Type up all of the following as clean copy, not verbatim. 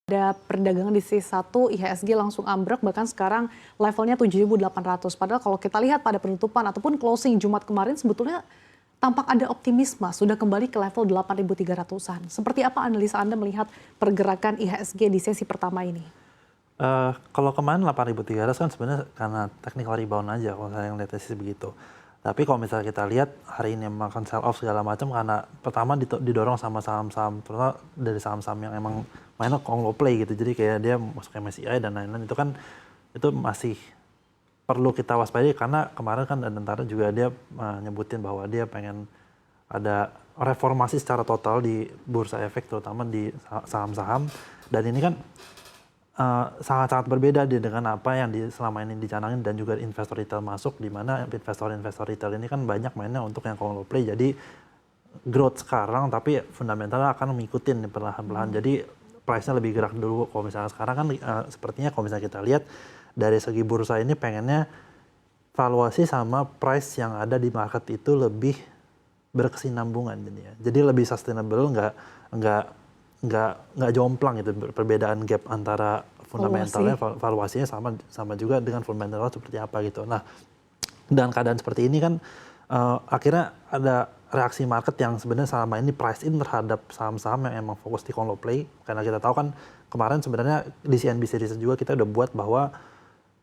Ada perdagangan di C1 IHSG langsung ambruk, bahkan sekarang levelnya 7.800. Padahal kalau kita lihat pada penutupan ataupun closing Jumat kemarin sebetulnya tampak ada optimisme sudah kembali ke level 8.300-an. Seperti apa analisa Anda melihat pergerakan IHSG di sesi pertama ini? Kalau kemarin 8.300 kan sebenarnya karena technical rebound aja kalau saya ngeliatnya sih begitu. Tapi kalau misalnya kita lihat hari ini makan sell off segala macam karena pertama didorong sama saham-saham, terutama dari saham-saham yang emang mainnya Konglo Play gitu. Jadi kayak dia masuk MSCI dan lain-lain itu kan itu masih perlu kita waspadai karena kemarin kan Tentara juga dia nyebutin bahwa dia pengen ada reformasi secara total di bursa efek terutama di saham-saham, dan ini kan sangat-sangat berbeda dengan apa yang selama ini dicanangin dan juga investor retail masuk, di mana investor-investor retail ini kan banyak mainnya untuk yang Konglo Play. Jadi growth sekarang tapi fundamentalnya akan mengikutin perlahan-lahan. Jadi price-nya lebih gerak dulu. Kalau misalnya sekarang kan sepertinya kalau misalnya kita lihat dari segi bursa ini pengennya valuasi sama price yang ada di market itu lebih berkesinambungan jadinya. Jadi lebih sustainable, nggak jomplang gitu perbedaan gap antara fundamentalnya valuasinya sama juga dengan fundamental seperti apa gitu. Nah, dan keadaan seperti ini kan akhirnya ada reaksi market yang sebenarnya selama ini price in terhadap saham-saham yang emang fokus di Konglo Play, karena kita tahu kan kemarin sebenarnya di CNBC Research juga kita udah buat bahwa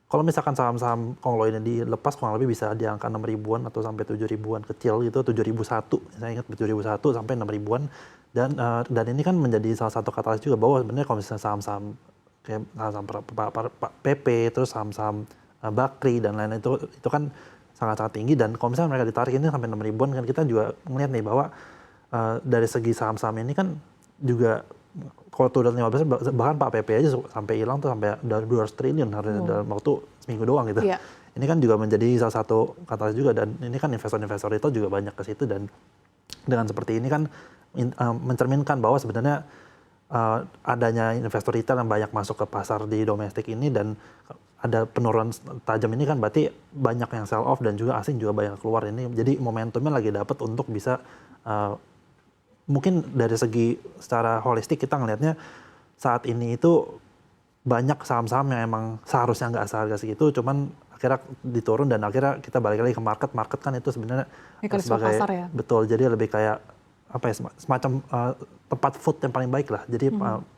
kalau misalkan saham-saham Konglo ini dilepas kurang lebih bisa di angka 6 ribuan atau sampai 7 ribuan kecil gitu, 7.001, saya ingat 7.001 sampai 6 ribuan. Dan ini kan menjadi salah satu katalis juga bahwa sebenarnya kalau misalnya saham-saham kayak saham PP, terus saham-saham Bakri dan lain-lain itu kan sangat-sangat tinggi, dan kalau misalnya mereka ditarik ini sampai 6 ribuan kan kita juga melihat nih bahwa dari segi saham-saham ini kan juga kalau turun 15 bahkan Pak PP aja sampai hilang tuh sampai 200 triliun dalam waktu seminggu doang gitu. Yeah. Ini kan juga menjadi salah satu katalis juga, dan ini kan investor-investor itu juga banyak ke situ, dan dengan seperti ini kan mencerminkan bahwa sebenarnya adanya investor retail yang banyak masuk ke pasar di domestik ini dan ada penurunan tajam ini kan berarti banyak yang sell off dan juga asing juga banyak keluar ini. Jadi momentumnya lagi dapat untuk bisa mungkin dari segi secara holistik kita ngelihatnya saat ini itu banyak saham-saham yang emang seharusnya nggak seharga segitu, cuman akhirnya diturun dan akhirnya kita balik lagi ke market kan itu sebenarnya sebagai pasar ya? Betul, jadi lebih kayak apa ya, semacam tempat food yang paling baik lah. Jadi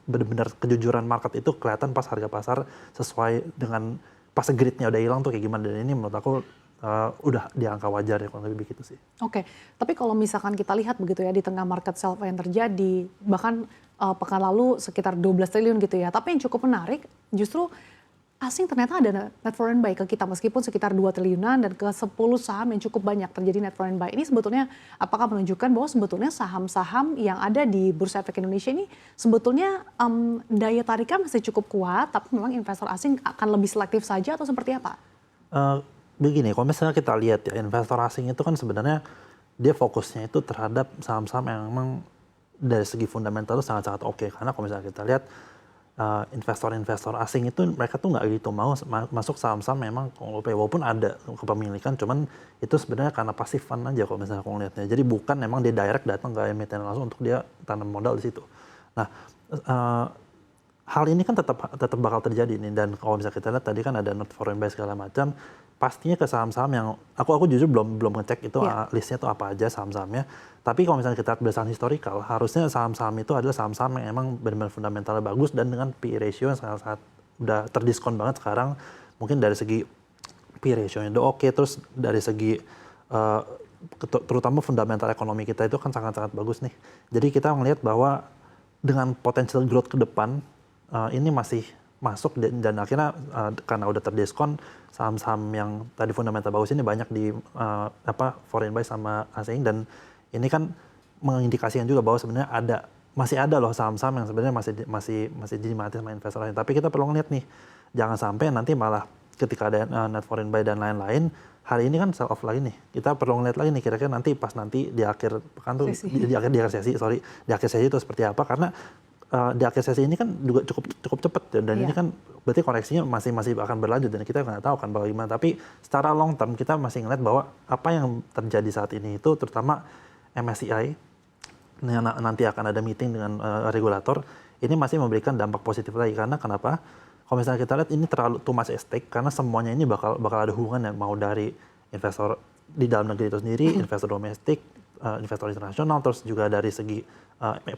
benar-benar kejujuran market itu kelihatan pas harga pasar sesuai dengan pas gridnya udah hilang tuh kayak gimana, dan ini menurut aku udah di angka wajar ya kalau lebih begitu sih. Oke, tapi kalau misalkan kita lihat begitu ya di tengah market sell yang terjadi, bahkan pekan lalu sekitar 12 triliun gitu ya, tapi yang cukup menarik justru asing ternyata ada net foreign buy ke kita meskipun sekitar 2 triliunan dan ke 10 saham yang cukup banyak terjadi net foreign buy. Ini sebetulnya apakah menunjukkan bahwa sebetulnya saham-saham yang ada di Bursa Efek Indonesia ini sebetulnya daya tariknya masih cukup kuat, tapi memang investor asing akan lebih selektif saja atau seperti apa? Begini, kalau misalnya kita lihat ya, investor asing itu kan sebenarnya dia fokusnya itu terhadap saham-saham yang memang dari segi fundamental itu sangat-sangat oke. Karena kalau misalnya kita lihat investor-investor asing itu mereka tuh nggak gitu mau masuk saham-saham memang walaupun ada kepemilikan, cuman itu sebenarnya karena passive fund aja kalau misalnya aku ngelihatnya. Jadi bukan memang dia direct datang ke emiten langsung untuk dia tanam modal di situ. Nah, hal ini kan tetap bakal terjadi nih, dan kalau misalnya kita lihat tadi kan ada net foreign buy segala macam, pastinya ke saham-saham yang aku jujur belum ngecek itu listnya tuh apa aja saham-sahamnya. Tapi kalau misalnya kita berdasarkan historical, harusnya saham-saham itu adalah saham-saham yang emang benar-benar fundamentalnya bagus dan dengan PE ratio yang sangat-sangat udah terdiskon banget sekarang. Mungkin dari segi PE ratio-nya udah oke, terus dari segi terutama fundamental ekonomi kita itu kan sangat-sangat bagus nih. Jadi kita melihat bahwa dengan potential growth ke depan ini masih masuk, dan akhirnya karena udah terdiskon saham-saham yang tadi fundamental bagus ini banyak di foreign buy sama asing, dan ini kan mengindikasikan juga bahwa sebenarnya masih ada loh saham-saham yang sebenarnya masih dinikmati sama investor lain. Tapi kita perlu ngeliat nih, jangan sampai nanti malah ketika ada net foreign buy dan lain-lain, hari ini kan sell off lagi nih. Kita perlu ngeliat lagi nih kira-kira nanti pas nanti di akhir pekan tuh di akhir sesi itu seperti apa, karena di akhir sesi ini kan juga cukup cepat, dan ini kan berarti koreksinya masih akan berlanjut dan kita nggak tahu kan bagaimana. Tapi secara long term kita masih ngeliat bahwa apa yang terjadi saat ini itu terutama MSCI yang nanti akan ada meeting dengan regulator, ini masih memberikan dampak positif lagi. Karena kenapa? Kalau misalnya kita lihat ini terlalu too much at stake, karena semuanya ini bakal ada hubungan, mau dari investor di dalam negeri itu sendiri, investor domestik, investor internasional, terus juga dari segi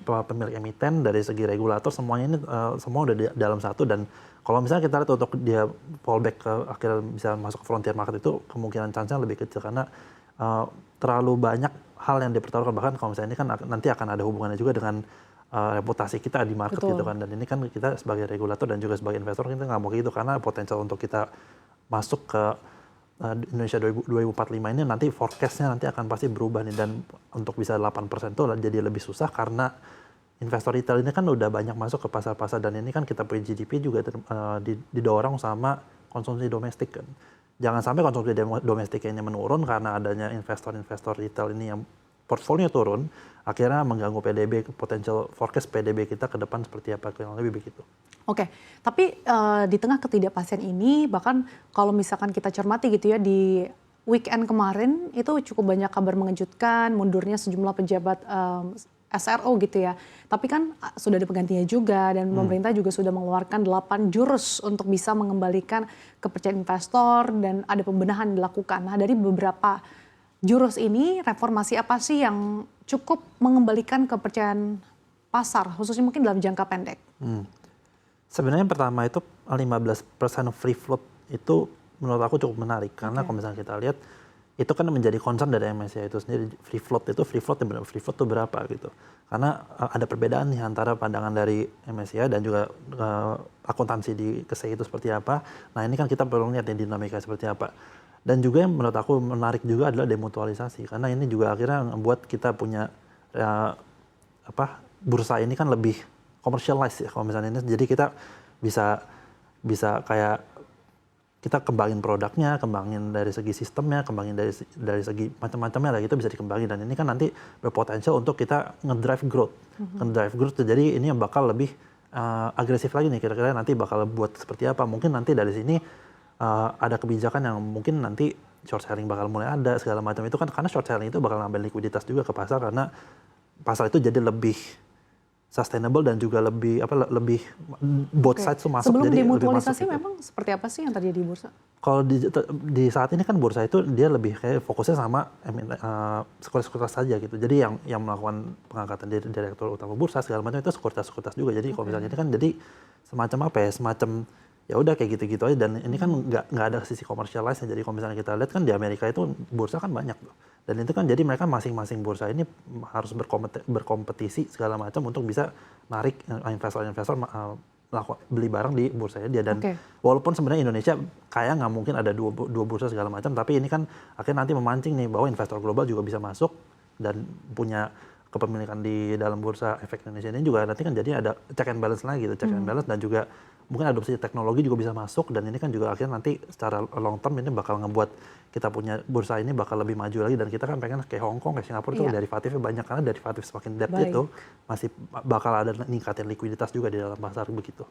pemilik emiten, dari segi regulator, semuanya ini semua udah di dalam satu. Dan kalau misalnya kita lihat untuk dia fallback ke akhirnya bisa masuk ke frontier market, itu kemungkinan chance-nya lebih kecil karena terlalu banyak hal yang dipertaruhkan. Bahkan kalau misalnya ini kan nanti akan ada hubungannya juga dengan reputasi kita di market gitu kan. Dan ini kan kita sebagai regulator dan juga sebagai investor kita nggak mau gitu, karena potensial untuk kita masuk ke Indonesia 2045 ini nanti forecast-nya nanti akan pasti berubah nih, dan untuk bisa 8% itu jadi lebih susah karena investor retail ini kan udah banyak masuk ke pasar-pasar, dan ini kan kita punya GDP juga didorong sama konsumsi domestik kan. Jangan sampai konsumsi domestik ini menurun karena adanya investor-investor retail ini yang portfolio turun, akhirnya mengganggu PDB, potensial forecast PDB kita ke depan seperti apa, kurang lebih begitu. Oke, tapi di tengah ketidakpastian ini, bahkan kalau misalkan kita cermati gitu ya, di weekend kemarin itu cukup banyak kabar mengejutkan, mundurnya sejumlah pejabat SRO gitu ya. Tapi kan sudah ada penggantinya juga, dan pemerintah juga sudah mengeluarkan 8 jurus untuk bisa mengembalikan kepercayaan investor, dan ada pembenahan dilakukan. Nah, dari beberapa jurus ini, reformasi apa sih yang cukup mengembalikan kepercayaan pasar, khususnya mungkin dalam jangka pendek? Sebenarnya pertama itu 15% free float itu menurut aku cukup menarik, karena kalau misalnya kita lihat itu kan menjadi concern dari MSCI itu sendiri. Free float itu berapa gitu. Karena ada perbedaan nih antara pandangan dari MSCI dan juga akuntansi di KSEI itu seperti apa. Nah, ini kan kita perlu lihat dinamika seperti apa. Dan juga yang menurut aku menarik juga adalah demutualisasi, karena ini juga akhirnya membuat kita punya bursa ini kan lebih commercialize ya kalau misalnya ini. Jadi kita bisa kayak kita kembangin produknya, kembangin dari segi sistemnya, kembangin dari segi macam-macamnya lah, itu bisa dikembangin. Dan ini kan nanti berpotensial untuk kita ngedrive growth. Jadi ini yang bakal lebih agresif lagi nih, kira-kira nanti bakal buat seperti apa. Mungkin nanti dari sini ada kebijakan yang mungkin nanti short selling bakal mulai ada segala macam itu kan, karena short selling itu bakal ngambil likuiditas juga ke pasar, karena pasar itu jadi lebih sustainable dan juga lebih both sides tuh masuk. Sebelum jadi demutualisasi gitu. memang seperti apa sih yang terjadi di bursa? Kalau di saat ini kan bursa itu dia lebih kayak fokusnya sama sekuritas saja gitu. Jadi yang melakukan pengangkatan direktur utama bursa segala macam itu sekuritas juga. Jadi kalau misalnya ini kan jadi semacam semacam ya udah kayak gitu-gitu aja, dan ini kan nggak ada sisi commercialize. Jadi kalau misalnya kita lihat kan di Amerika itu bursa kan banyak tuh. Dan itu kan jadi mereka masing-masing bursa ini harus berkompetisi segala macam untuk bisa narik investor-investor beli barang di bursanya dia. Dan walaupun sebenarnya Indonesia kayak nggak mungkin ada dua bursa segala macam, tapi ini kan akhirnya nanti memancing nih bahwa investor global juga bisa masuk dan punya kepemilikan di dalam bursa efek Indonesia ini juga. Nanti kan jadi ada check and balance lagi gitu, check and balance, dan juga mungkin adopsi teknologi juga bisa masuk. Dan ini kan juga akhirnya nanti secara long term ini bakal ngebuat kita punya bursa ini bakal lebih maju lagi. Dan kita kan pengen kayak Hong Kong, kayak Singapura itu derivatifnya banyak, karena derivatif semakin depth itu masih bakal ada ningkatin likuiditas juga di dalam pasar begitu.